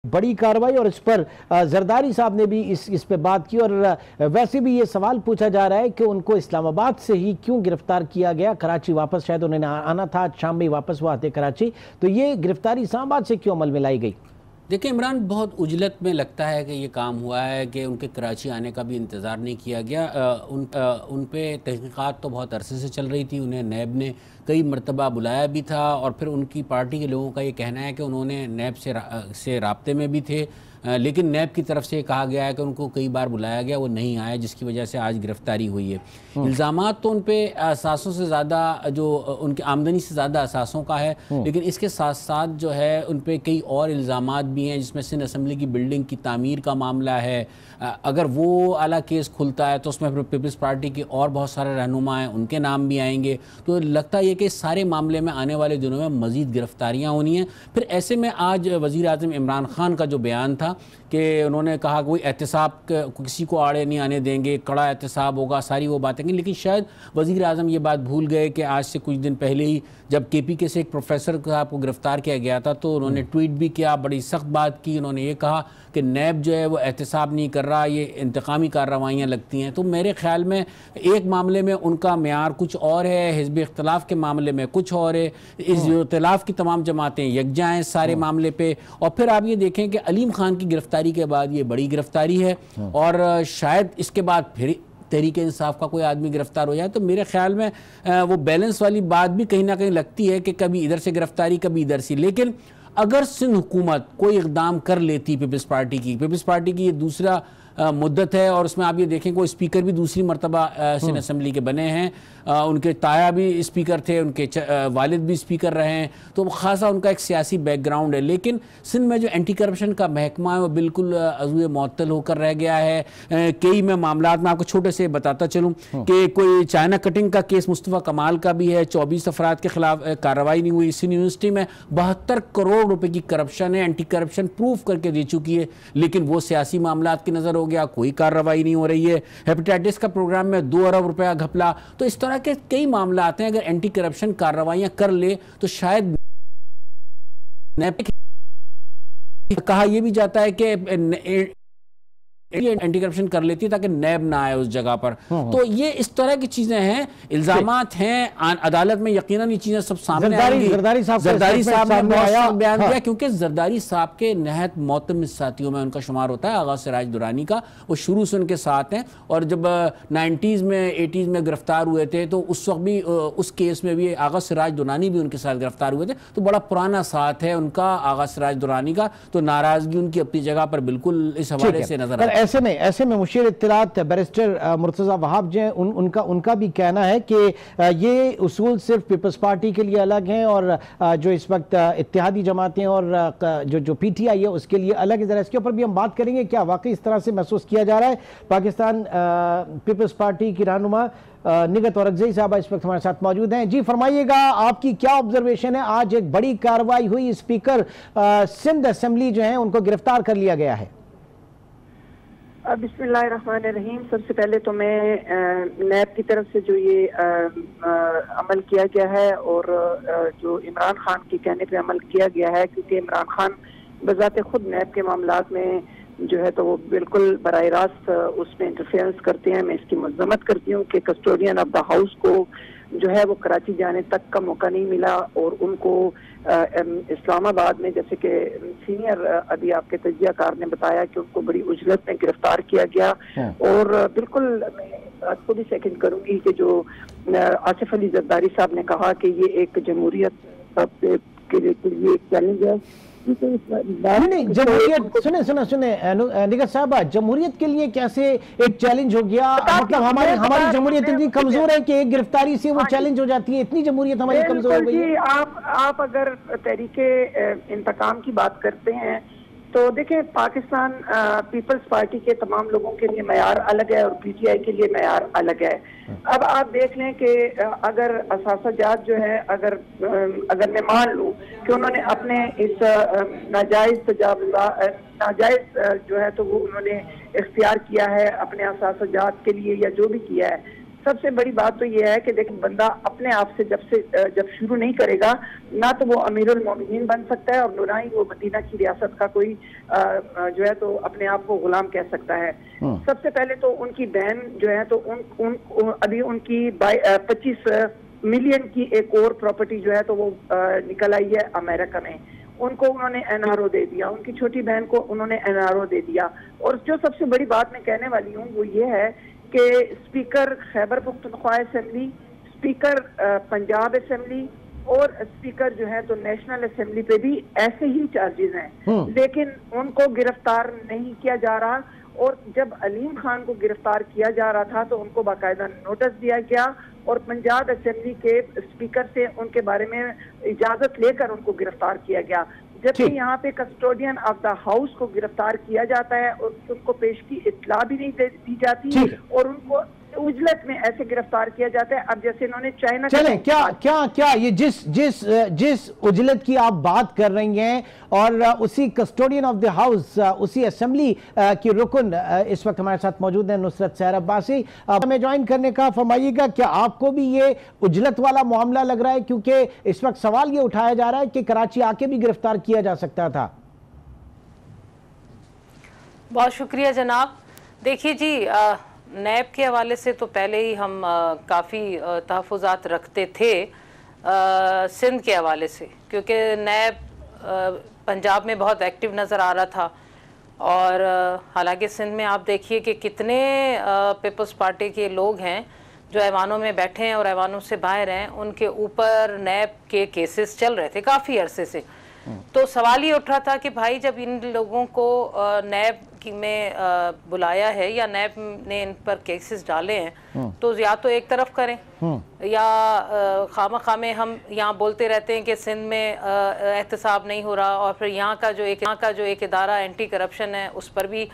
بڑی کارروائی اور اس پر زرداری صاحب نے بھی اس پہ بات کی، اور ویسے بھی یہ سوال پوچھا جا رہا ہے کہ ان کو اسلام آباد سے ہی کیوں گرفتار کیا گیا؟ کراچی واپس شاید انہیں آنا تھا، شام میں واپس وہ آتے کراچی، تو یہ گرفتاری اسلام آباد سے کیوں عمل میں لائی گئی؟ دیکھیں عمران، بہت عجلت میں لگتا ہے کہ یہ کام ہوا ہے کہ ان کے کراچی آنے کا بھی انتظار نہیں کیا گیا۔ ان پہ تحقیقات تو بہت عرصے سے چل رہی تھی، انہیں نیب نے کئی مرتبہ بلایا بھی تھا، اور پھر ان کی پارٹی کے لوگوں کا یہ کہنا ہے کہ انہوں نے نیب سے رابطے میں بھی تھے، لیکن نیب کی طرف سے کہا گیا ہے کہ ان کو کئی بار بلایا گیا، وہ نہیں آئے، جس کی وجہ سے آج گرفتاری ہوئی ہے۔ الزامات تو ان پہ اثاثوں سے زیادہ، جو ان کی آمدنی سے زیادہ اثاثوں کا ہے، لیکن اس کے ساتھ ساتھ جو ہے ان پہ کئی اور الزامات بھی ہیں، جس میں سندھ اسمبلی کی بلڈنگ کی تعمیر کا معاملہ ہے۔ اگر وہ اعلیٰ کیس کھلتا ہے تو اس میں پھر پیپلز پارٹی کے اور بہت سارے رہنما ہیں، ان کے نام بھی آئیں گے، تو لگتا ہے کہ اس سارے معاملے میں آنے والے دنوں میں مزید گرفتاریاں ہونی ہیں۔ پھر ایسے میں آج وزیر اعظم عمران خان کا جو بیان تھا کہ انہوں نے کہا کوئی احتساب کسی کو آڑے نہیں آنے دیں گے، کڑا احتساب ہوگا، ساری وہ باتیں گی، لیکن شاید وزیر اعظم یہ بات بھول گئے کہ آج سے کچھ دن پہلے ہی جب کے پی کے سے ایک پروفیسر صاحب کو گرفتار کیا گیا تھا تو انہوں نے ٹویٹ بھی کیا، بڑی سخت بات کی، انہوں نے یہ کہا کہ نیب جو ہے وہ احتساب نہیں کر رہا، یہ انتقامی کارروائیاں لگتی ہیں۔ تو میرے خیال میں ایک معاملے میں ان کا معیار کچھ اور ہے، حزب اختلاف کے معاملے میں کچھ اور ہے، اس اختلاف کی تمام جماعتیں یکجا ہیں سارے معاملے پہ۔ اور پھر آپ یہ دیکھیں کہ علیم خان کی گرفتاری کے بعد یہ بڑی گرفتاری ہے، اور شاید اس کے بعد پھر تحریک انصاف کا کوئی آدمی گرفتار ہو جائے، تو میرے خیال میں وہ بیلنس والی بات بھی کہیں نہ کہیں لگتی ہے کہ کبھی ادھر سے گرفتاری کبھی ادھر سے۔ لیکن اگر سندھ حکومت کوئی اقدام کر لیتی پیپلز پارٹی کی یہ دوسرا مدت ہے، اور اس میں آپ یہ دیکھیں کوئی اسپیکر بھی دوسری مرتبہ سندھ اسمبلی کے بنے ہیں، ان کے تایا بھی اسپیکر تھے، ان کے والد بھی اسپیکر رہے ہیں، تو خاصا ان کا ایک سیاسی بیک گراؤنڈ ہے۔ لیکن سندھ میں جو اینٹی کرپشن کا محکمہ ہے وہ بالکل عضو معطل ہو کر رہ گیا ہے۔ کئی میں معاملات میں آپ کو چھوٹے سے بتاتا چلوں کہ کوئی چائنا کٹنگ کا کیس مصطفیٰ کمال کا بھی ہے، 24 افراد کے خلاف کارروائی نہیں ہوئی۔ سندھ یونیورسٹی میں 72 کروڑ روپے کی کرپشن ہے، اینٹی کرپشن پروف کر کے دے چکی ہے، لیکن وہ سیاسی معاملات کی نظر ہو گیا، کوئی کارروائی نہیں ہو رہی ہے۔ ہیپیٹائٹس کا پروگرام میں 2 ارب روپیہ گھپلا۔ تو اس طرح کے کئی معاملات ہیں، اگر اینٹی کرپشن کارروائیاں کر لے تو شاید کہا یہ بھی جاتا ہے کہ اینٹی کرپشن کر لیتی تاکہ نیب نہ آئے اس جگہ پر۔ تو یہ اس طرح کی چیزیں ہیں، الزامات ہیں، عدالت میں یقیناً یہ چیزیں سب سامنے آئیں گی۔ زرداری صاحب نے بہت بیان دیا، کیونکہ زرداری صاحب کے نہایت معتمد ساتھیوں میں ان کا شمار ہوتا ہے آغا سراج درانی کا، وہ شروع سے ان کے ساتھ ہیں، اور جب 90s میں 80s میں گرفتار ہوئے تھے تو اس وقت بھی اس کیس میں بھی آغا سراج درانی بھی ان کے ساتھ گرفتار ہوئے تھے، تو بڑا پرانا ساتھ ہے ان کا آغا سراج درانی کا، تو ناراضگی ان کی اپنی جگہ پر بالکل اس حوالے سے نظر آتی ہے۔ ایسے میں مشیر اطلاعات بیرسٹر مرتضی وہاب جو ہیں، ان کا بھی کہنا ہے کہ یہ اصول صرف پیپلز پارٹی کے لیے الگ ہیں، اور جو اس وقت اتحادی جماعتیں اور جو پی ٹی آئی ہے اس کے لیے الگ ہے۔ ذرا اس کے اوپر بھی ہم بات کریں گے، کیا واقعی اس طرح سے محسوس کیا جا رہا ہے؟ پاکستان پیپلز پارٹی کی رہنما نگہت اورکزئی صاحبہ اس وقت ہمارے ساتھ موجود ہیں۔ جی فرمائیے گا، آپ کی کیا آبزرویشن ہے؟ آج ایک بڑی کارروائی ہوئی، اسپیکر سندھ اسمبلی جو ہیں ان کو گرفتار کر لیا گیا ہے۔ بسم اللہ الرحمن الرحیم۔ سب سے پہلے تو میں نیب کی طرف سے جو یہ عمل کیا گیا ہے اور جو عمران خان کے کہنے پہ عمل کیا گیا ہے، کیونکہ عمران خان بذات خود نیب کے معاملات میں جو ہے تو وہ بالکل براہ راست اس میں انٹرفیئرنس کرتے ہیں۔ میں اس کی مذمت کرتی ہوں کہ کسٹوڈین آف دا ہاؤس کو جو ہے وہ کراچی جانے تک کا موقع نہیں ملا، اور ان کو اسلام آباد میں، جیسے کہ سینئر ابھی آپ کے تجزیہ کار نے بتایا کہ ان کو بڑی عجلت میں گرفتار کیا گیا، اور بالکل میں بات کو بھی سیکنڈ کروں گی کہ جو آصف علی زرداری صاحب نے کہا کہ یہ ایک جمہوریت کے لیے ایک چیلنج ہے۔ جمہوریت سنیں نگہت صاحبہ، جمہوریت کے لیے کیسے ایک چیلنج ہو گیا؟ مطلب ہماری جمہوریت اتنی کمزور ہے کہ ایک گرفتاری سے وہ چیلنج ہو جاتی ہے، اتنی جمہوریت ہماری کمزور ہو گئی ہے۔ آپ اگر تحریک انتقام کی بات کرتے ہیں تو دیکھیں، پاکستان پیپلز پارٹی کے تمام لوگوں کے لیے معیار الگ ہے اور پی ٹی آئی کے لیے معیار الگ ہے۔ اب آپ دیکھ لیں کہ اگر اثاثہ جات جو ہے، اگر میں مان لوں کہ انہوں نے اپنے اس ناجائز جو ہے تو وہ انہوں نے اختیار کیا ہے اپنے اثاثہ جات کے لیے یا جو بھی کیا ہے، سب سے بڑی بات تو یہ ہے کہ دیکھیں بندہ اپنے آپ سے جب شروع نہیں کرے گا نہ تو وہ امیر المومنین بن سکتا ہے اور نہ ہی وہ مدینہ کی ریاست کا کوئی جو ہے تو اپنے آپ کو غلام کہہ سکتا ہے. سب سے پہلے تو ان کی بہن جو ہے تو ابھی ان کی 25 ملین کی ایک اور پراپرٹی جو ہے تو وہ نکل آئی ہے امریکہ میں. ان کو انہوں نے این آر او دے دیا, ان کی چھوٹی بہن کو انہوں نے این آر او دے دیا. اور جو سب سے بڑی بات میں کہنے والی ہوں وہ یہ ہے کہ speaker Khyber Pakhtunkhwa assembly, speaker Punjab assembly اور اسپیکر جو ہے تو نیشنل اسمبلی پہ بھی ایسے ہی چارجز ہیں, لیکن ان کو گرفتار نہیں کیا جا رہا. اور جب علیم خان کو گرفتار کیا جا رہا تھا تو ان کو باقاعدہ نوٹس دیا گیا اور پنجاب اسمبلی کے اسپیکر سے ان کے بارے میں اجازت لے کر ان کو گرفتار کیا گیا. جبکہ یہاں پہ کسٹوڈین آف دا ہاؤس کو گرفتار کیا جاتا ہے اور ان کو پیش کی اطلاع بھی نہیں دی جاتی اور ان کو اجلت میں ایسے گرفتار کیا جاتا ہے. اب جیسے انہوں نے چائنا چلیں کیا یہ جس اجلت کی آپ بات کر رہی ہیں اور اسی کسٹوڈین آف دی ہاؤس, اسی اسمبلی کی رکن اس وقت ہمارے ساتھ موجود ہیں نصرت سحر عباسی, ہمیں جوائن کرنے کا فرمائیے گا کیا آپ کو بھی یہ اجلت والا معاملہ لگ رہا ہے, کیونکہ اس وقت سوال یہ اٹھایا جا رہا ہے کہ کراچی آ کے بھی گرفتار کیا جا سکتا تھا. بہت شکریہ جناب. دیکھیے جی, نیب کے حوالے سے تو پہلے ہی ہم کافی تحفظات رکھتے تھے سندھ کے حوالے سے, کیونکہ نیب پنجاب میں بہت ایکٹیو نظر آ رہا تھا. اور حالانکہ سندھ میں آپ دیکھیے کہ کتنے پیپلز پارٹی کے لوگ ہیں جو ایوانوں میں بیٹھے ہیں اور ایوانوں سے باہر ہیں, ان کے اوپر نیب کے کیسز چل رہے تھے کافی عرصے سے. تو سوال یہ اٹھ رہا تھا کہ بھائی جب ان لوگوں کو نیب میں بلایا ہے یا نیب نے ان پر کیسز ڈالے ہیں تو یا تو ایک طرف کریں یا خواہ میں ہم یہاں بولتے رہتے ہیں کہ سندھ میں احتساب نہیں ہو رہا, اور پھر یہاں کا جو ایک ادارہ اینٹی کرپشن ہے اس پر بھی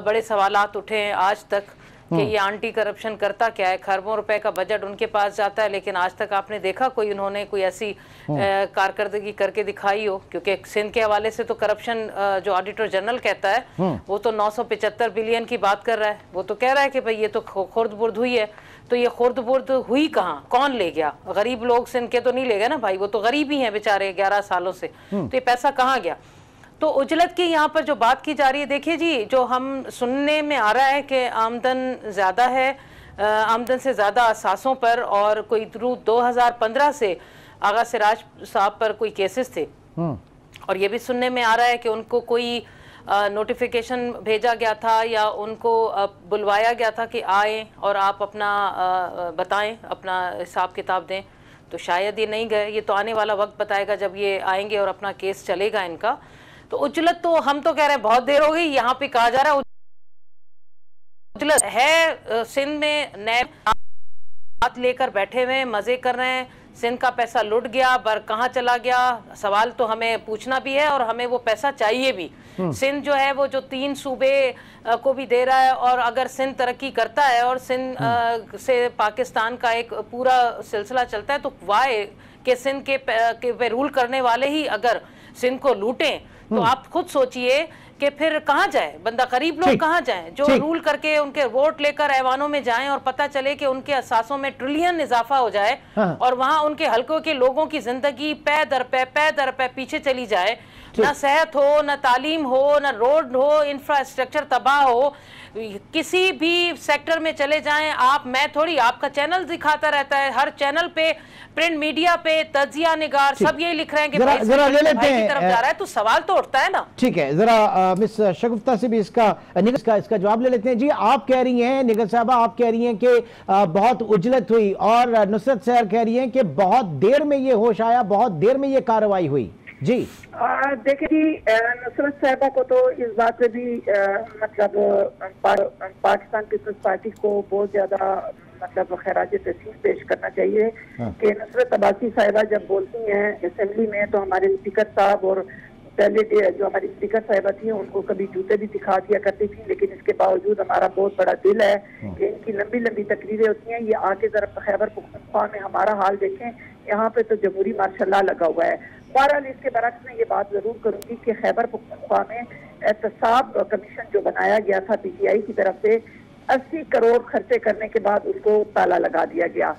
بڑے سوالات اٹھے ہیں آج تک کہ یہ اینٹی کرپشن کرتا کیا ہے. خربوں روپے کا بجٹ ان کے پاس جاتا ہے لیکن آج تک آپ نے دیکھا انہوں نے کوئی ایسی کارکردگی کر کے دکھائی ہو, کیونکہ سندھ کے حوالے سے تو کرپشن جو آڈیٹر جنرل کہتا ہے وہ تو 975 بلین کی بات کر رہا ہے. وہ تو کہہ رہا ہے کہ بھئی یہ تو خورد برد ہوئی ہے. تو یہ خورد برد ہوئی کہاں, کون لے گیا؟ غریب لوگ سندھ کے تو نہیں لے گئے نا بھائی, وہ تو غریب ہی ہیں بیچارے 11 سالوں سے. تو یہ پیسہ کہاں گیا؟ تو اجلت کی یہاں پر جو بات کی جا رہی ہے, دیکھیے جی, جو ہم سننے میں آ رہا ہے کہ آمدن زیادہ ہے, آمدن سے زیادہ اثاثوں پر, اور کوئی 2015 سے آغا سراج صاحب پر کوئی کیسز تھے, اور یہ بھی سننے میں آ رہا ہے کہ ان کو کوئی نوٹیفیکیشن بھیجا گیا تھا یا ان کو بلوایا گیا تھا کہ آئیں اور آپ اپنا بتائیں, اپنا حساب کتاب دیں. تو شاید یہ نہیں گئے. یہ تو آنے والا وقت بتائے گا جب یہ آئیں گے اور اپنا کیس چلے گا ان کا. تو اجلت تو ہم تو کہہ رہے ہیں بہت دیر ہو گئی. یہاں پہ کہا جا رہا ہے اجلت ہے سندھ میں, نیب ہاتھ لے کر بیٹھے ہوئے مزے کر رہے ہیں. سندھ کا پیسہ لٹ گیا, کہاں چلا گیا؟ سوال تو ہمیں پوچھنا بھی ہے اور ہمیں وہ پیسہ چاہیے بھی. سندھ جو ہے وہ جو 3 صوبے کو بھی دے رہا ہے, اور اگر سندھ ترقی کرتا ہے اور سندھ سے پاکستان کا ایک پورا سلسلہ چلتا ہے, تو وائے کہ سندھ کے پہ رول کرنے والے ہی اگر سندھ کو لوٹیں تو آپ خود سوچئے کہ پھر کہاں جائے بندہ, غریب لوگ کہاں جائیں جو رول کر کے ان کے ووٹ لے کر ایوانوں میں جائیں اور پتہ چلے کہ ان کے اثاثوں میں ٹریلین اضافہ ہو جائے اور وہاں ان کے حلقوں کے لوگوں کی زندگی پے در پے پیچھے چلی جائے. نہ صحت ہو, نہ تعلیم ہو, نہ روڈ ہو, انفراسٹرکچر تباہ ہو. کسی بھی سیکٹر میں چلے جائیں آپ, میں تھوڑی, آپ کا چینل دکھاتا رہتا ہے, ہر چینل پہ پرنٹ میڈیا پہ تجزیہ نگار سب یہی لکھ رہے ہیں کہ بھائی کی طرف جا رہا ہے. تو سوال تو اٹھتا ہے نا. ٹھیک ہے, ذرا مس شگفتہ سے بھی اس کا جواب لے لیتے ہیں. جی, آپ کہہ رہی ہیں, نگل صاحبہ آپ کہہ رہی ہیں کہ بہت اجلت ہوئی, اور نصرت سحر کہہ رہی ہیں کہ بہت دیر میں یہ ہوش آیا, بہت دیر میں یہ کارروائی ہوئی. جی دیکھیں جی, نصرت صاحبہ کو تو اس بات پہ بھی مطلب پاکستان پیپلز پارٹی کو بہت زیادہ مطلب خراج تحسین پیش کرنا چاہیے کہ نصرت عباسی صاحبہ جب بولتی ہیں اسمبلی میں تو ہمارے اسپیکر صاحب اور پہلے جو ہماری اسپیکر صاحبہ تھی ان کو کبھی جوتے بھی دکھا دیا کرتی تھی, لیکن اس کے باوجود ہمارا بہت بڑا دل ہے کہ ان کی لمبی لمبی تقریریں ہوتی ہیں. یہ آ کے ذرا خیبر پختونخوا میں ہمارا حال دیکھیں, یہاں پہ تو جمہوری ماشاء اللہ لگا ہوا ہے. بہرحال اس کے برعکس میں یہ بات ضرور کروں گی کہ خیبر پختونخوا میں احتساب کمیشن جو بنایا گیا تھا پی ٹی آئی کی طرف سے, 80 کروڑ خرچے کرنے کے بعد اس کو تالا لگا دیا گیا.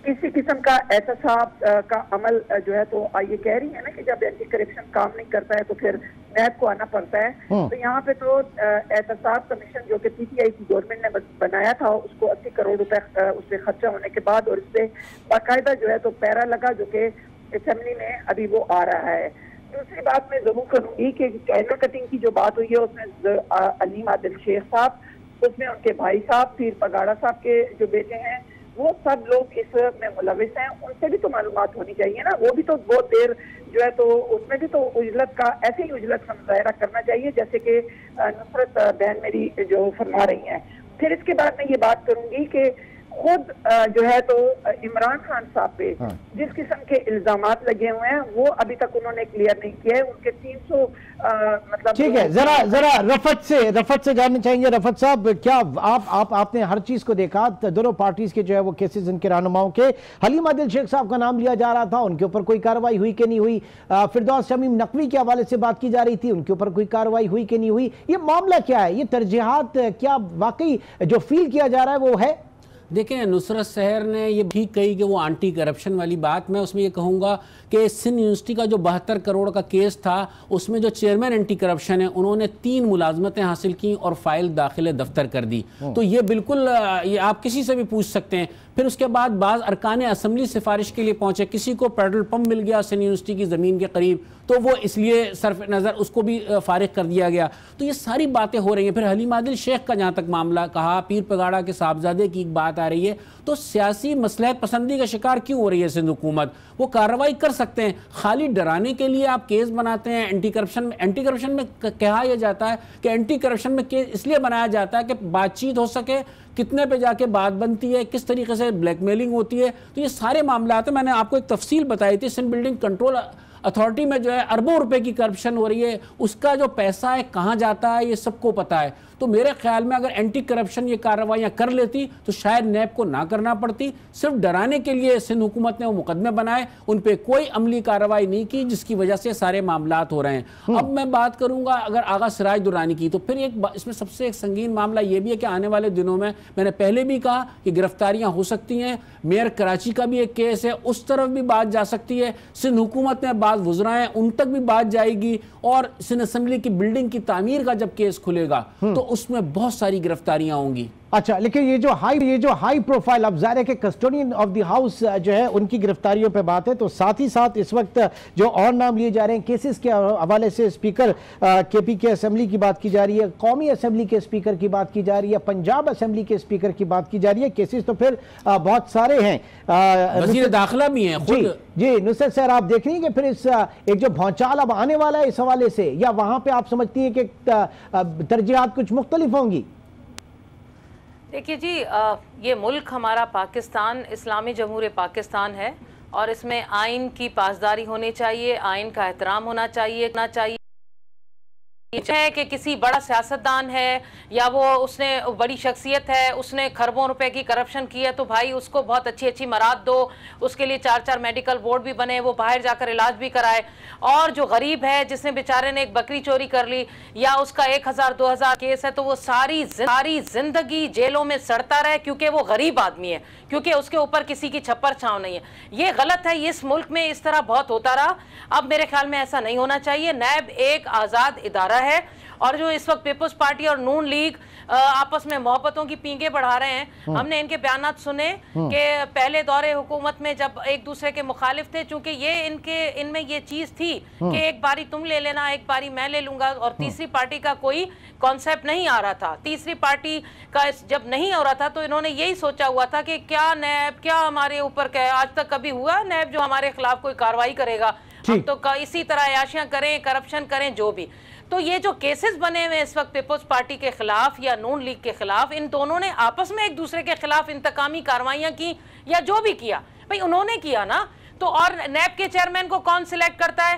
کسی قسم کا احتساب کا عمل جو ہے تو یہ کہہ رہی ہے نا کہ جب اینٹی کرپشن کام نہیں کرتا ہے تو پھر نیب کو آنا پڑتا ہے. تو یہاں پہ تو احتساب کمیشن جو کہ پی ٹی آئی کی گورنمنٹ نے بنایا تھا اس کو 80 کروڑ روپے اس پہ خرچہ ہونے کے بعد اور اس پہ باقاعدہ جو ہے تو پیرا لگا جو کہ اسمبلی میں ابھی وہ آ رہا ہے. دوسری بات میں ضرور کروں گی کہ کینڈل کٹنگ کی جو بات ہوئی ہے اس میں علیم عادل شیخ صاحب، اس میں ان کے بھائی صاحب پیر پگاڑا صاحب کے جو بیٹے ہیں وہ سب لوگ اس میں ملوث ہیں. ان سے بھی تو معلومات ہونی چاہیے نا. وہ بھی تو بہت دیر جو ہے تو اس میں بھی تو اجلت کا ایسے ہی اجلت کا مظاہرہ کرنا چاہیے جیسے کہ نصرت بہن میری جو فرما رہی ہیں. پھر اس کے بعد میں یہ بات کروں گی کہ خود جو ہے تو عمران خان صاحب پہ جس قسم کے الزامات لگے ہوئے ہیں وہ ابھی تک انہوں نے کلیئر نہیں کیا ہے. ان کے 300 مطلب ٹھیک ہے، ذرا رفت سے جاننا چاہیں گے. رفت صاحب، کیا آپ نے ہر چیز کو دیکھا؟ دونوں پارٹیز کے جو ہے وہ کیسز ان کے رہنماؤں کے، حلیم عادل شیخ صاحب کا نام لیا جا رہا تھا، ان کے اوپر کوئی کارروائی ہوئی کہ نہیں ہوئی؟ فردوس شمیم نقوی کے حوالے سے بات کی جا رہی تھی، ان کے اوپر کوئی کارروائی ہوئی کہ نہیں ہوئی؟ یہ معاملہ کیا ہے؟ یہ ترجیحات کیا واقعی جو فیل کیا جا رہا ہے وہ ہے؟ دیکھیں، نصرت سحر نے یہ ٹھیک کہی کہ وہ آنٹی کرپشن والی بات. میں اس میں یہ کہوں گا کہ سندھ یونیورسٹی کا جو 72 کروڑ کا کیس تھا اس میں جو چیئرمین اینٹی کرپشن ہے انہوں نے 3 ملازمتیں حاصل کی اور فائل داخل دفتر کر دی. تو یہ بالکل یہ آپ کسی سے بھی پوچھ سکتے ہیں. پھر اس کے بعد بعض ارکان اسمبلی سفارش کے لیے پہنچے، کسی کو پیٹرول پمپ مل گیا سندھ یونیورسٹی کی زمین کے قریب تو وہ اس لیے صرف نظر اس کو بھی فارغ کر دیا گیا. تو یہ ساری باتیں ہو رہی ہیں. پھر حلیم عادل شیخ کا جہاں تک معاملہ کہا، پیر پگاڑا کے صاحبزادے کی ایک بات آ رہی ہے. تو سیاسی مصلحت پسندی کا شکار کیوں ہو رہی ہے سندھ حکومت؟ وہ کارروائی کر سکتے ہیں. خالی ڈرانے کے لیے آپ کیس بناتے ہیں. اینٹی کرپشن میں کہا یہ جاتا ہے کہ اینٹی کرپشن میں کیس اس لیے بنایا جاتا ہے کہ بات چیت ہو سکے، کتنے پہ جا کے بات بنتی ہے، کس طریقے سے بلیک میلنگ ہوتی ہے. تو یہ سارے معاملات ہیں. میں نے آپ کو ایک تفصیل بتائی تھی، سندھ بلڈنگ کنٹرول اتھارٹی میں جو ہے اربوں روپے کی کرپشن ہو رہی ہے. اس کا جو پیسہ ہے کہاں جاتا ہے یہ سب کو پتا ہے. تو میرے خیال میں اگر اینٹی کرپشن یہ کارروائیاں کر لیتی تو شاید نیب کو نہ کرنا پڑتی. صرف ڈرانے کے لیے سندھ حکومت نے وہ مقدمے بنائے، ان پہ کوئی عملی کارروائی نہیں کی جس کی وجہ سے سارے معاملات ہو رہے ہیں. اب میں بات کروں گا اگر آغا سراج درانی کی، تو پھر اس میں سب سے ایک سنگین معاملہ یہ بھی ہے کہ آنے والے دنوں میں نے پہلے بھی کہا کہ گرفتاریاں ہو سکتی ہیں. میئر کراچی کا بھی ایک کیس ہے، اس طرف بھی بات جا سکتی ہے. سندھ حکومت میں بعض وزراء ہیں ان تک بھی بات جائے گی. اور سندھ اسمبلی کی بلڈنگ کی تعمیر کا جب کیس کھلے گا تو اس میں بہت ساری گرفتاریاں ہوں گی. اچھا، لیکن یہ جو ہائی پروفائل، اب ظاہر ہے کہ کسٹوڈین آف دی ہاؤس جو ہے ان کی گرفتاریوں پہ بات ہے، تو ساتھ ہی ساتھ اس وقت جو اور نام لیے جا رہے ہیں کیسز کے حوالے سے، اسپیکر کے پی کے اسمبلی کی بات کی جا رہی ہے، قومی اسمبلی کے اسپیکر کی بات کی جا رہی ہے، پنجاب اسمبلی کے اسپیکر کی بات کی جا رہی ہے. کیسز تو پھر بہت سارے ہیں. وزیر داخلہ بھی ہیں خود. جی نصرت سر، آپ دیکھ رہی ہیں کہ پھر اس ایک جو بھونچال اب آنے والا ہے اس حوالے سے، یا وہاں پہ آپ سمجھتی ہیں کہ ترجیحات کچھ مختلف ہوں گی؟ دیکھیے جی، یہ ملک ہمارا پاکستان اسلامی جمہوریہ پاکستان ہے اور اس میں آئین کی پاسداری ہونی چاہیے، آئین کا احترام ہونا چاہیے. ہے کہ کسی بڑا سیاستدان ہے یا وہ اس نے بڑی شخصیت ہے، اس نے کھربوں روپے کی کرپشن کی ہے تو بھائی اس کو بہت اچھی مراد دو، اس کے لیے 4 میڈیکل بورڈ بھی بنے، وہ باہر جا کر علاج بھی کرائے. اور جو غریب ہے جس نے بیچارے نے ایک بکری چوری کر لی یا اس کا 1000-2000 کیس ہے تو وہ ساری زندگی جیلوں میں سڑتا رہے کیونکہ وہ غریب آدمی ہے، کیونکہ اس کے اوپر کسی کی چھپر چھاؤں نہیں ہے. یہ غلط ہے. یہ اس ملک میں اس طرح بہت ہوتا رہا. اب میرے خیال میں ایسا نہیں ہونا چاہیے. نیب ایک آزاد ادارہ ہے اور جو اس وقت پیپلز پارٹی اور نون لیگ آپس میں محبتوں کی پینگیں بڑھا رہے ہیں. ہم نے ان کے بیانات سنے کہ پہلے دور حکومت میں جب ایک دوسرے کے مخالف تھے، چونکہ یہ ان میں یہ چیز تھی کہ ایک باری تم لے لینا، ایک باری میں لے لوں گا، اور تیسری پارٹی کا کوئی کانسیپٹ نہیں آ رہا تھا. تیسری پارٹی کا جب نہیں ہو رہا تھا تو انہوں نے یہی سوچا ہوا تھا کہ کیا نیب، کیا ہمارے اوپر آج تک کبھی ہوا نیب جو ہمارے خلاف کوئی کارروائی کرے گا؟ ہم تو اسی طرح عیاشیاں کریں، کرپشن کریں، جو بھی. تو یہ جو کیسز بنے ہوئے اس وقت پیپلز پارٹی کے خلاف یا نون لیگ کے خلاف، ان دونوں نے آپس میں ایک دوسرے کے خلاف انتقامی کارروائیاں کی یا جو بھی کیا، بھئی انہوں نے کیا نا. تو اور نیب کے چیئرمین کو کون سلیکٹ کرتا ہے؟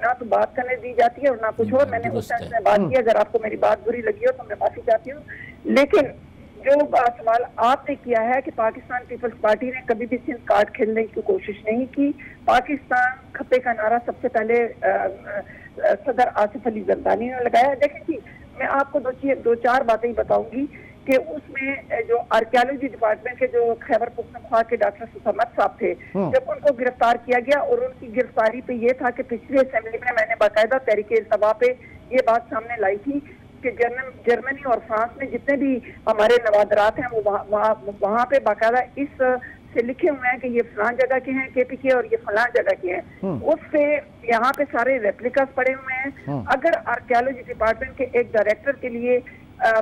نہ تو بات کرنے دی جاتی ہے اور نہ کچھ اور. میں نے اس سینس میں بات کی, اگر آپ کو میری بات بری لگی ہو تو میں معافی چاہتی ہوں. لیکن جو سوال آپ نے کیا ہے کہ پاکستان پیپلز پارٹی نے کبھی بھی سندھ کارڈ کھیلنے کی کوشش نہیں کی. پاکستان کھپے کا نعرہ سب سے پہلے صدر آصف علی زردانی نے لگایا. دیکھیں جی, میں آپ کو دو چار باتیں بتاؤں گی کہ اس میں جو آرکیالوجی ڈپارٹمنٹ کے جو خیبر پختونخوا کے ڈاکٹر سمد صاحب تھے, جب ان کو گرفتار کیا گیا اور ان کی گرفتاری پہ یہ تھا کہ پچھلی اسمبلی میں نے باقاعدہ تحریک التوا پہ یہ بات سامنے لائی تھی کہ جرمنی اور فرانس میں جتنے بھی ہمارے نوادرات ہیں وہ وہاں پہ باقاعدہ اس سے لکھے ہوئے ہیں کہ یہ فلان جگہ کے ہیں کے پی کے اور یہ فلان جگہ کے ہیں. اس پہ یہاں پہ سارے ریپلیکاز پڑے ہوئے ہیں. اگر آرکیالوجی ڈپارٹمنٹ کے ایک ڈائریکٹر کے لیے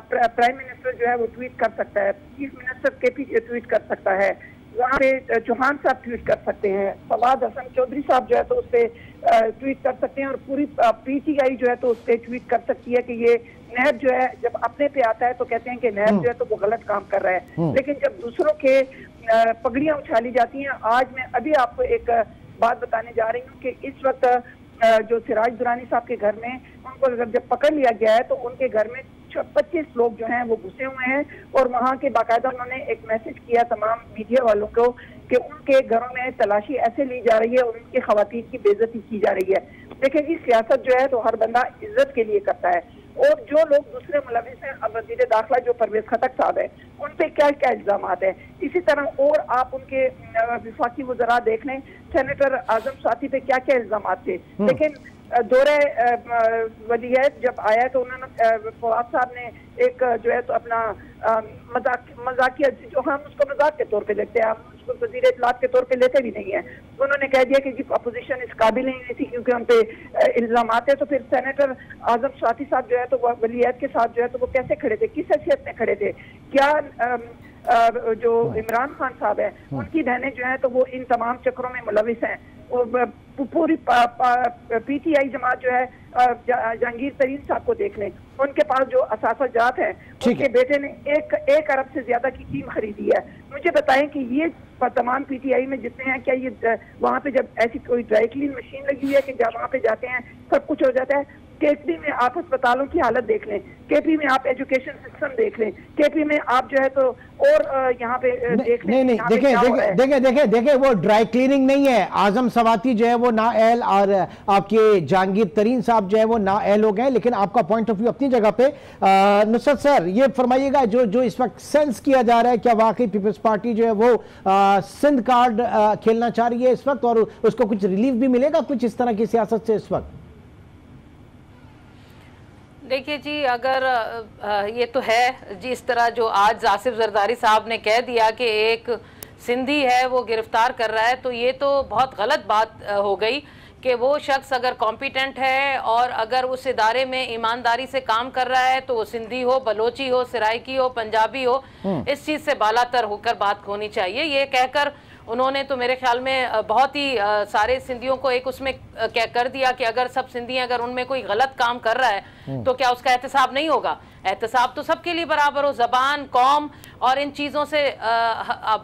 پرائم منسٹر جو ہے وہ ٹویٹ کر سکتا ہے, چیف منسٹر کے پی ٹویٹ کر سکتا ہے, وہاں پہ چوہان صاحب ٹویٹ کر سکتے ہیں, فواد حسن چودھری صاحب جو ہے تو اس پہ ٹویٹ کر سکتے ہیں, اور پوری پی ٹی آئی جو ہے تو اس پہ ٹویٹ کر سکتی ہے کہ یہ نیب جو ہے جب اپنے پہ آتا ہے تو کہتے ہیں کہ نیب جو ہے تو وہ غلط کام کر رہا ہے. لیکن جب دوسروں کے پگڑیاں اچھالی جاتی ہیں, آج میں ابھی آپ کو ایک بات بتانے جا رہی ہوں کہ اس وقت جو سراج درانی صاحب کے گھر میں ان کو جب پکڑ لیا گیا ہے تو ان کے گھر میں 25 لوگ جو ہیں وہ گھسے ہوئے ہیں, اور وہاں کے باقاعدہ انہوں نے ایک میسج کیا تمام میڈیا والوں کو کہ ان کے گھروں میں تلاشی ایسے لی جا رہی ہے اور ان کی خواتین کی بے عزتی کی جا رہی ہے. دیکھیں جی, سیاست جو ہے تو ہر بندہ عزت کے لیے کرتا ہے, اور جو لوگ دوسرے ملوث ہیں, اب وزیر داخلہ جو پرویز خٹک صاحب ہیں ان پہ کیا کیا الزامات ہیں, اسی طرح اور آپ ان کے وفاقی وزراء دیکھ لیں, سینیٹر اعظم ساتھی پہ کیا کیا الزامات تھے. لیکن دورہ ولیعہد جب آیا تو انہوں نے فواد صاحب نے ایک جو ہے تو اپنا مذاقیہ, جو ہم اس کو مذاق کے طور پہ لیتے ہیں, ہم اس کو وزیر اطلاعات کے طور پہ لیتے بھی نہیں ہیں, انہوں نے کہہ دیا کہ جی اپوزیشن اس قابل نہیں تھی کیونکہ ان پہ الزامات ہیں. تو پھر سینیٹر اعظم ساتھی صاحب جو ہے تو وہ ولیعہد کے ساتھ جو ہے تو وہ کیسے کھڑے تھے, کس حیثیت میں کھڑے تھے؟ کیا جو عمران خان صاحب ہیں ان کی بہنیں جو ہیں تو وہ ان تمام چکروں میں ملوث ہیں؟ پوری پی ٹی آئی جماعت جو ہے, جہانگیر ترین صاحب کو دیکھ لیں, ان کے پاس جو اثاثہ جات ہیں ان کے بیٹے نے 1 ارب سے زیادہ کی ٹیم خریدی ہے. مجھے بتائیں کہ یہ تمام پی ٹی آئی میں جتنے ہیں, کیا یہ وہاں پہ جب ایسی کوئی ڈرائی کلین مشین لگی ہوئی ہے کہ جب وہاں پہ جاتے ہیں سب کچھ ہو جاتا ہے؟ کے پی میں آپ اسپتالوں کی حالت دیکھ لیں, کے پی میں آپ ایجوکیشن سسٹم دیکھ لیں, کے پی میں آپ جو ہے تو اور یہاں پہ دیکھ لیں. نہیں, دیکھیں وہ ڈرائی کلیننگ نہیں ہے. اعظم سواتی جو ہے وہ نااہل اور آپ کے جہانگیر ترین صاحب جو ہے وہ نااہل ہو گئے, لیکن آپ کا پوائنٹ آف ویو اپنی جگہ پہ. نصرت سر, یہ فرمائیے گا جو اس وقت سینس کیا جا رہا ہے, کیا واقعی پیپلز پارٹی جو ہے وہ سندھ کارڈ کھیلنا چاہ رہی ہے اس وقت, اور اس کو کچھ ریلیف بھی ملے گا کچھ اس طرح کی سیاست سے اس وقت؟ دیکھیے جی, اگر یہ تو ہے جی, اس طرح جو آج آصف زرداری صاحب نے کہہ دیا کہ ایک سندھی ہے وہ گرفتار کر رہا ہے, تو یہ تو بہت غلط بات ہو گئی کہ وہ شخص اگر کمپیٹنٹ ہے اور اگر اس ادارے میں ایمانداری سے کام کر رہا ہے تو وہ سندھی ہو, بلوچی ہو, سرائکی ہو, پنجابی ہو, اس چیز سے بالا تر ہو کر بات ہونی چاہیے. یہ کہہ کر انہوں نے تو میرے خیال میں بہت ہی سارے سندھیوں کو ایک اس میں کر دیا کہ اگر سب سندھی اگر ان میں کوئی غلط کام کر رہا ہے تو کیا اس کا احتساب نہیں ہوگا؟ احتساب تو سب کے لیے برابر ہو, زبان, قوم اور ان چیزوں سے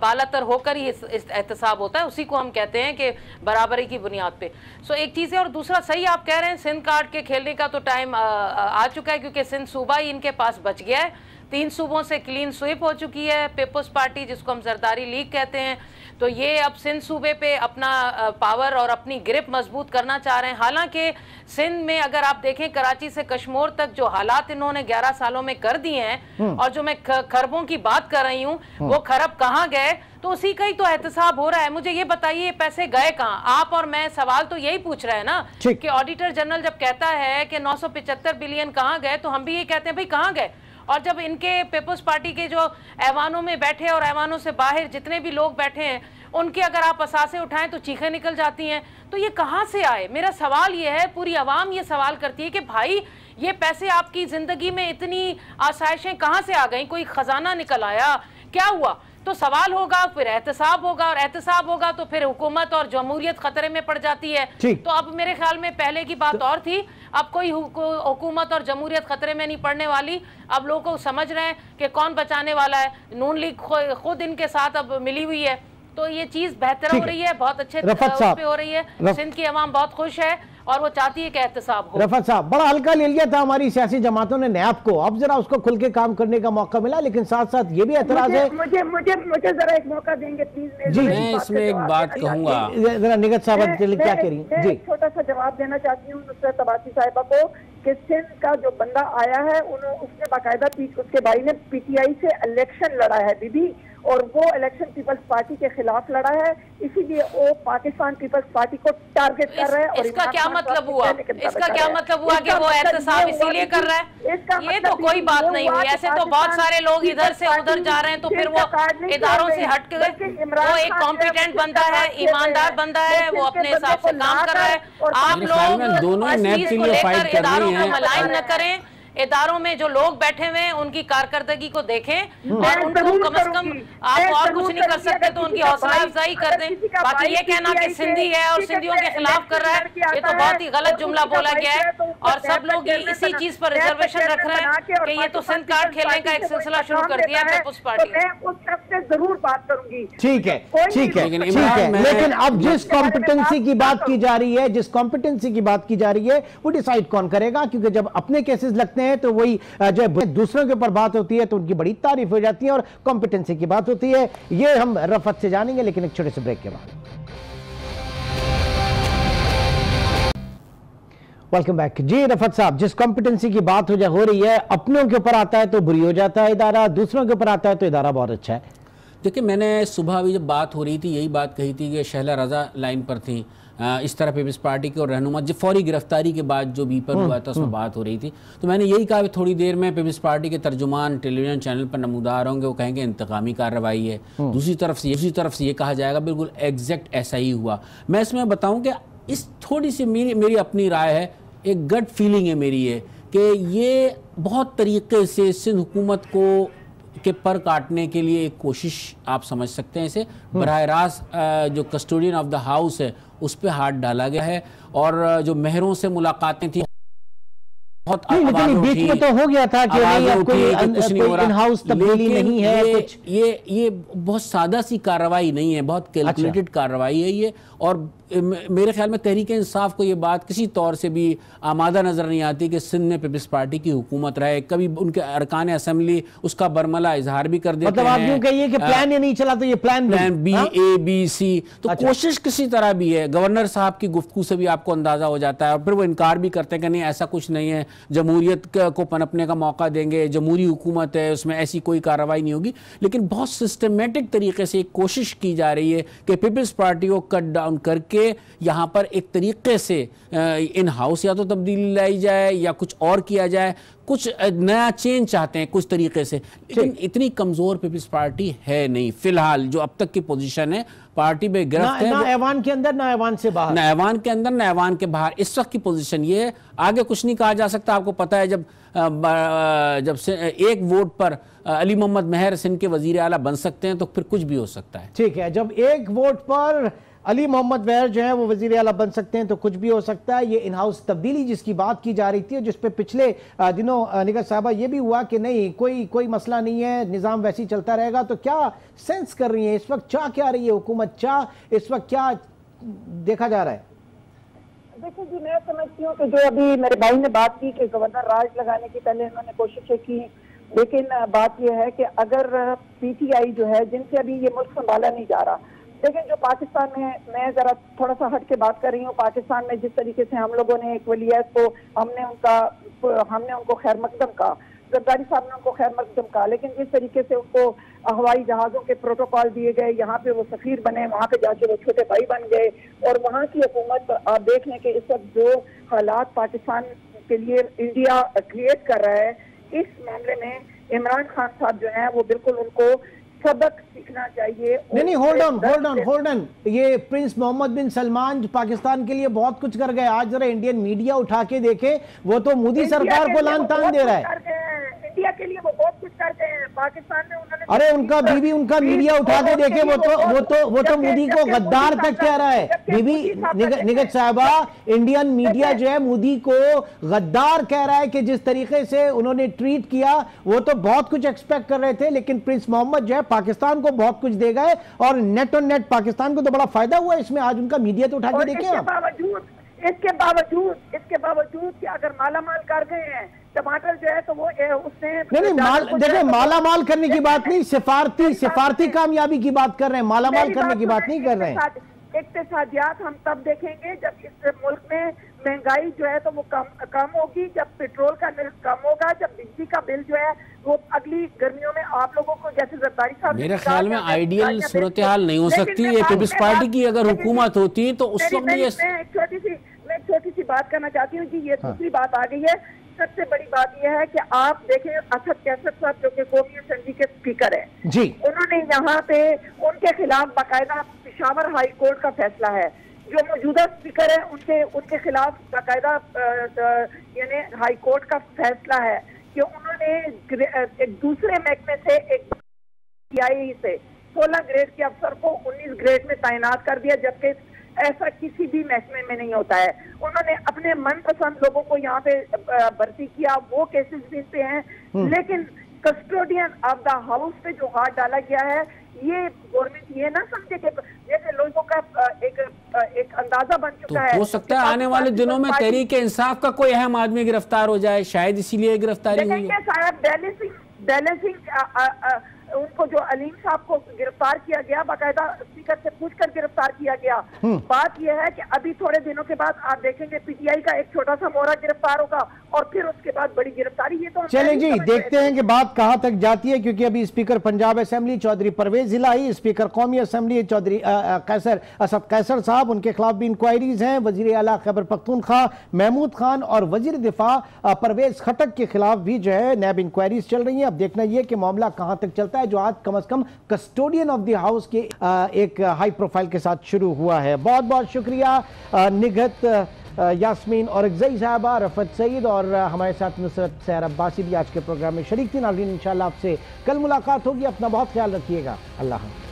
بالاتر ہو کر ہی احتساب ہوتا ہے, اسی کو ہم کہتے ہیں کہ برابری کی بنیاد پہ. سو ایک چیز ہے, اور دوسرا صحیح آپ کہہ رہے ہیں سندھ کارڈ کے کھیلنے کا تو ٹائم آ چکا ہے, کیونکہ سندھ صوبہ ہی ان کے پاس بچ گیا ہے. 3 صوبوں سے کلین سویپ ہو چکی ہے پیپلز پارٹی, جس کو ہم زرداری لیگ کہتے ہیں. تو یہ اب سندھ صوبے پہ اپنا پاور اور اپنی گرپ مضبوط کرنا چاہ رہے ہیں. حالانکہ سندھ میں اگر آپ دیکھیں کراچی سے کشمور تک جو حالات انہوں نے 11 سالوں میں کر دیے ہیں, اور جو میں خربوں کی بات کر رہی ہوں وہ خرب کہاں گئے, تو اسی کا ہی تو احتساب ہو رہا ہے. مجھے یہ بتائیے یہ پیسے گئے کہاں؟ آپ اور میں سوال تو یہی پوچھ رہے ہیں نا کہ آڈیٹر جنرل جب کہتا ہے کہ 975 بلین کہاں گئے, تو ہم بھی یہ کہتے ہیں بھئی کہاں گئے. اور جب ان کے پیپلز پارٹی کے جو ایوانوں میں بیٹھے اور ایوانوں سے باہر جتنے بھی لوگ بیٹھے ہیں, ان کے اگر آپ اثاثے اٹھائیں تو چیخیں نکل جاتی ہیں. تو یہ کہاں سے آئے؟ میرا سوال یہ ہے, پوری عوام یہ سوال کرتی ہے کہ بھائی یہ پیسے آپ کی زندگی میں اتنی آسائشیں کہاں سے آ گئیں؟ کوئی خزانہ نکل آیا؟ کیا ہوا؟ تو سوال ہوگا, پھر احتساب ہوگا, اور احتساب ہوگا تو پھر حکومت اور جمہوریت خطرے میں پڑ جاتی ہے. تو اب میرے خیال میں پہلے کی بات اور تھی, اب کوئی حکومت اور جمہوریت خطرے میں نہیں پڑنے والی. اب لوگ کو سمجھ رہے ہیں کہ کون بچانے والا ہے. نون لیگ خود ان کے ساتھ اب ملی ہوئی ہے, تو یہ چیز بہتر ہو رہی ہے, بہت اچھے پہ ہو رہی ہے. سندھ کی عوام بہت خوش ہے, اور وہ چاہتی ہے کہ احتساب ہو۔ رفعت صاحب بڑا ہلکا لے لیا تھا ہماری سیاسی جماعتوں نے نیب کو، اب ذرا اس کو کھل کے کام کرنے کا موقع ملا، لیکن ساتھ ساتھ یہ بھی اعتراض ہے۔ مجھے ذرا ایک موقع دیں گے پلیز؟ جی میں اس میں ایک بات کہوں گا، ذرا نگہت صاحب کیا کہہ رہی ہیں؟ جی چھوٹا سا جواب دینا چاہتی ہوں نصرت عباسی صاحبہ کو کہ سندھ کا جو بندہ آیا ہے اس نے باقاعدہ اس کے بھائی نے پی ٹی آئی سے الیکشن لڑا ہے بی بی، اور وہ الیکشن پیپلز پارٹی کے خلاف لڑا ہے، اسی لیے وہ پاکستان پیپلز پارٹی کو ٹارگٹ کر رہا ہے۔ اور اس کا کیا مطلب ہوا؟ اس کا کیا مطلب ہوا کہ وہ احتساب اسی لیے کر رہا ہے؟ یہ تو کوئی بات نہیں ہوئی، ایسے تو بہت سارے لوگ ادھر سے ادھر جا رہے ہیں، تو پھر وہ اداروں سے ہٹ کے وہ ایک کمپیٹنٹ بندہ ہے، ایماندار بندہ ہے، وہ اپنے حساب سے کام کر رہا ہے۔ آپ لوگ اس چیز کو لے کر اداروں کو ملائم نہ کریں، اداروں میں جو لوگ بیٹھے ہوئے ہیں ان کی کارکردگی کو دیکھیں اور ان کو کم از کم آپ اور کچھ نہیں کر سکتے تو ان کی حوصلہ افزائی کر دیں۔ باقی یہ کہنا کہ سندھی ہے اور سندھیوں کے خلاف کر رہا ہے، یہ تو بہت ہی غلط جملہ بولا گیا ہے، اور سب لوگ اسی چیز پر ریزرویشن رکھ رہے ہیں کہ یہ تو سندھ کارڈ کھیلنے کا ایک سلسلہ شروع کر دیا ہے پیپلز پارٹی۔ میں اس طرف سے ضرور بات کروں گی۔ ٹھیک ہے ٹھیک ہے ٹھیک ہے، لیکن اب جس کمپیٹنسی کی بات کی جا رہی ہے، جس کمپیٹنسی کی بات کی جا رہی ہے وہ ڈیسائیڈ کون کرے گا؟ کیونکہ جب اپنے کیسز لگتے ہیں تو وہی جو دوسروں کے اوپر بات ہوتی ہے تو ان کی بڑی تعریف ہو جاتی ہے، اور کمپیٹنسی کی بات ہوتی ہے۔ یہ ہم رفعت سے جانیں گے لیکن ایک چھوٹے سے بریک کے بعد۔ Welcome back. جی رفعت صاحب، جس کمپیٹنسی کی بات ہو رہی ہے، اپنوں کے اوپر آتا ہے تو بری ہو جاتا ہے ادارہ، دوسروں کے اوپر آتا ہے تو ادارہ بہت اچھا ہے۔ دیکھیں میں نے صبح ابھی جب بات ہو رہی تھی یہی بات کہی تھی کہ شہلا رضا لائن پر تھیں، اس طرح پیپلز پارٹی کے اور رہنما جو فوری گرفتاری کے بعد جو بی پر ہوا تھا اس میں بات ہو رہی تھی، تو میں نے یہی کہا کہ تھوڑی دیر میں پیپلز پارٹی کے ترجمان ٹیلی ویژن چینل پر نمودار ہوں گے، وہ کہیں گے انتقامی کارروائی ہے۔ دوسری طرف سے یہ کہا جائے گا بالکل ایگزیکٹ ایسا ہی ہوا۔ میں اس میں بتاؤں کہ اس تھوڑی سی میری اپنی رائے ہے، ایک گٹ فیلنگ ہے میری یہ کہ یہ بہت طریقے سے سندھ حکومت کو کے پر کاٹنے کے لیے ایک کوشش آپ سمجھ سکتے ہیں اسے۔ براہ راست جو کسٹوڈین آف دا ہاؤس ہے اس پہ ہاتھ ڈالا گیا ہے، اور جو مہروں سے ملاقاتیں تھیں بہت بیچ میں تو ہو گیا تھا کہ کوئی ان ہاؤس تبدیلی نہیں ہے، یہ بہت سادہ سی کارروائی نہیں ہے، بہت کیلکولیٹڈ کارروائی ہے یہ، اور میرے خیال میں تحریک انصاف کو یہ بات کسی طور سے بھی آمادہ نظر نہیں آتی کہ سندھ میں پیپلز پارٹی کی حکومت رہے۔ کبھی ان کے ارکان اسمبلی اس کا برملا اظہار بھی کر دیتے ہیں، مطلب آپ یوں کہیے کہ پلان یہ نہیں چلا تو یہ plan be a B C, تو کوشش کسی طرح بھی ہے۔ گورنر صاحب کی گفتگو سے بھی آپ کو اندازہ ہو جاتا ہے، اور پھر وہ انکار بھی کرتے ہیں کہ نہیں ایسا کچھ نہیں ہے، جمہوریت کو پنپنے کا موقع دیں گے، جمہوری حکومت ہے، اس میں ایسی کوئی کارروائی نہیں ہوگی۔ لیکن بہت سسٹمیٹک طریقے سے ایک کوشش کی جا رہی ہے کہ پیپلز پارٹی کو کٹ ڈاؤن کر کے یہاں پر ایک طریقے سے ان ہاؤس یا تو تبدیلی لائی جائے یا کچھ اور کیا جائے، کچھ نیا چینج چاہتے ہیں کچھ طریقے سے، لیکن اتنی کمزور پیپلز پارٹی ہے نہیں فی الحال۔ جو اب تک کی پوزیشن ہے پارٹی میں گرفت ہے، نہ ایوان کے اندر نہ ایوان سے باہر، نہ ایوان کے اندر نہ ایوان کے باہر، اس وقت کی پوزیشن یہ ہے۔ آگے کچھ نہیں کہا جا سکتا، آپ کو پتہ ہے جب ایک ووٹ پر علی محمد مہر سندھ کے وزیر اعلیٰ بن سکتے ہیں تو پھر کچھ بھی ہو سکتا ہے۔ ٹھیک ہے، جب ایک ووٹ پر علی محمد مہر جو ہیں وہ وزیر اعلیٰ بن سکتے ہیں تو کچھ بھی ہو سکتا ہے۔ یہ ان ہاؤس تبدیلی جس کی بات کی جا رہی تھی، جس پہ پچھلے دنوں نگہت صاحبہ یہ بھی ہوا کہ نہیں کوئی مسئلہ نہیں ہے، نظام ویسے ہی چلتا رہے گا، تو کیا سینس کر رہی ہیں اس وقت؟ چاہ کیا رہی ہے حکومت؟ چاہ اس وقت کیا دیکھا جا رہا ہے؟ دیکھیں جی، میں سمجھتی ہوں کہ جو ابھی میرے بھائی نے بات کی کہ گورنر راج لگانے کی پہلے انہوں نے کوششیں کی، لیکن بات یہ ہے کہ اگر پی ٹی آئی جو ہے جن سے ابھی یہ ملک سنبھالا نہیں جا رہا، لیکن جو پاکستان میں ذرا تھوڑا سا ہٹ کے بات کر رہی ہوں، پاکستان میں جس طریقے سے ہم لوگوں نے ایک ولیعت کو ہم نے ان کو خیر مقدم کہا، زرداری صاحب نے ان کو خیر مقدم کہا، لیکن جس طریقے سے ان کو ہوائی جہازوں کے پروٹوکول دیے گئے، یہاں پہ وہ سفیر بنے، وہاں پہ جا کے وہ چھوٹے بھائی بن گئے، اور وہاں کی حکومت آپ دیکھ لیں کہ اس وقت جو حالات پاکستان کے لیے انڈیا کریٹ کر رہا ہے، اس معاملے میں عمران خان صاحب جو ہیں وہ بالکل ان کو سبق سیکھنا چاہیے۔ نہیں ہولڈ آن، یہ پرنس محمد بن سلمان پاکستان کے لیے بہت کچھ کر گئے۔ آج ذرا انڈین میڈیا اٹھا کے دیکھے، وہ تو مودی سرکار کو لان تان دے رہا ہے۔ انڈیا کے لیے وہ بہت کچھ کرتے ہیں، پاکستان میں انہوں نے ارے ان کا بی بی ان کا میڈیا اٹھا کے دیکھے، وہ تو مودی کو غدار تک کہہ رہا ہے۔ بی بی نگہت صاحبہ، انڈین میڈیا جو ہے مودی کو غدار کہہ رہا ہے کہ جس طریقے سے انہوں نے ٹریٹ کیا، وہ تو بہت کچھ ایکسپیکٹ کر رہے تھے، لیکن پرنس محمد جو ہے پاکستان کو بہت کچھ دے گئے، اور نیٹ آن نیٹ پاکستان کو تو بڑا فائدہ ہوا اس میں۔ آج ان کا میڈیا تو اٹھا کے دیکھیں آپ۔ اس کے باوجود کہ اگر مالا مال کر گئے ہیں ٹماٹر جو ہے تو وہ اس نے نہیں دیکھیں مالا مال کرنے کی بات نہیں، سفارتی کامیابی کی بات کر رہے ہیں، مالا مال کرنے کی بات نہیں کر رہے ہیں۔ اقتصادیات ہم تب دیکھیں گے جب اس ملک میں مہنگائی جو ہے تو وہ کم ہوگی، جب پیٹرول کا بل کم ہوگا، جب بجلی کا بل جو ہے وہ اگلی گرمیوں میں آپ لوگوں کو جیسے زرداری صاحب میرے خیال میں آئیڈیل صورتحال نہیں ہو سکتی ہے۔ پیپلز پارٹی کی اگر حکومت ہوتی تو اس وقت میں ایک چھوٹی سی بات کرنا چاہتی ہوں کہ یہ دوسری بات آ گئی ہے۔ سب سے بڑی بات یہ ہے کہ آپ دیکھیں اسد کیسر صاحب جو کہ قومی اسمبلی کے اسپیکر ہیں جی، انہوں نے یہاں پہ ان کے خلاف باقاعدہ پشاور ہائی کورٹ کا فیصلہ ہے، جو موجودہ اسپیکر ہے ان کے خلاف باقاعدہ یعنی ہائی کورٹ کا فیصلہ ہے کہ انہوں نے ایک دوسرے محکمے سے ایک سے 16 گریڈ کے افسر کو 19 گریڈ میں تعینات کر دیا، جبکہ ایسا کسی بھی محکمے میں نہیں ہوتا ہے۔ انہوں نے اپنے من پسند لوگوں کو یہاں پہ بھرتی کیا، وہ کیسز بھی پہ ہیں، لیکن کسٹوڈین آف دا ہاؤس پہ جو ہاتھ ڈالا گیا ہے، یہ گورنمنٹ یہ نہ سمجھے کہ جیسے لوگوں کا ایک اندازہ بن چکا ہے۔ ہو سکتا ہے آنے والے دنوں میں تحریک انصاف کا کوئی اہم آدمی گرفتار ہو جائے، شاید اسی لیے گرفتاری ہوئی ہے۔ صاحب بیلنسنگ ان کو جو علیم صاحب کو گرفتار کیا گیا، باقاعدہ اسپیکر سے پوچھ کر گرفتار کیا گیا۔ بات یہ ہے کہ ابھی تھوڑے دنوں کے بعد آپ دیکھیں گے پی ٹی آئی کا ایک چھوٹا سا مورا گرفتار ہوگا اور پھر اس کے بعد بڑی گرفتاری۔ یہ تو چلیں جی دیکھتے ہیں کہ بات کہاں تک جاتی ہے، کیونکہ ابھی اسپیکر پنجاب اسمبلی چودھری پرویز الہی، اسپیکر قومی اسمبلی چودھری اسد قیصر صاحب، ان کے خلاف بھی انکوائریز ہیں۔ وزیر اعلیٰ خیبر پختونخوا محمود خان اور وزیر دفاع پرویز خٹک کے خلاف بھی جو ہے نیب انکوائریز چل رہی ہیں۔ اب دیکھنا یہ کہ معاملہ کہاں تک چلتا ہے، جو آج کم از کم کسٹوڈین آف دی ہاؤس کے ایک ہائی پروفائل کے ساتھ شروع ہوا ہے۔ بہت بہت شکریہ نگہت یاسمین اور اگزئی صاحبہ، رفت سعید اور ہمارے ساتھ نصرت سحر عباسی بھی آج کے پروگرام میں شریک تھی۔ ناظرین انشاءاللہ آپ سے کل ملاقات ہوگی، اپنا بہت خیال رکھیے گا، اللہ حافظ۔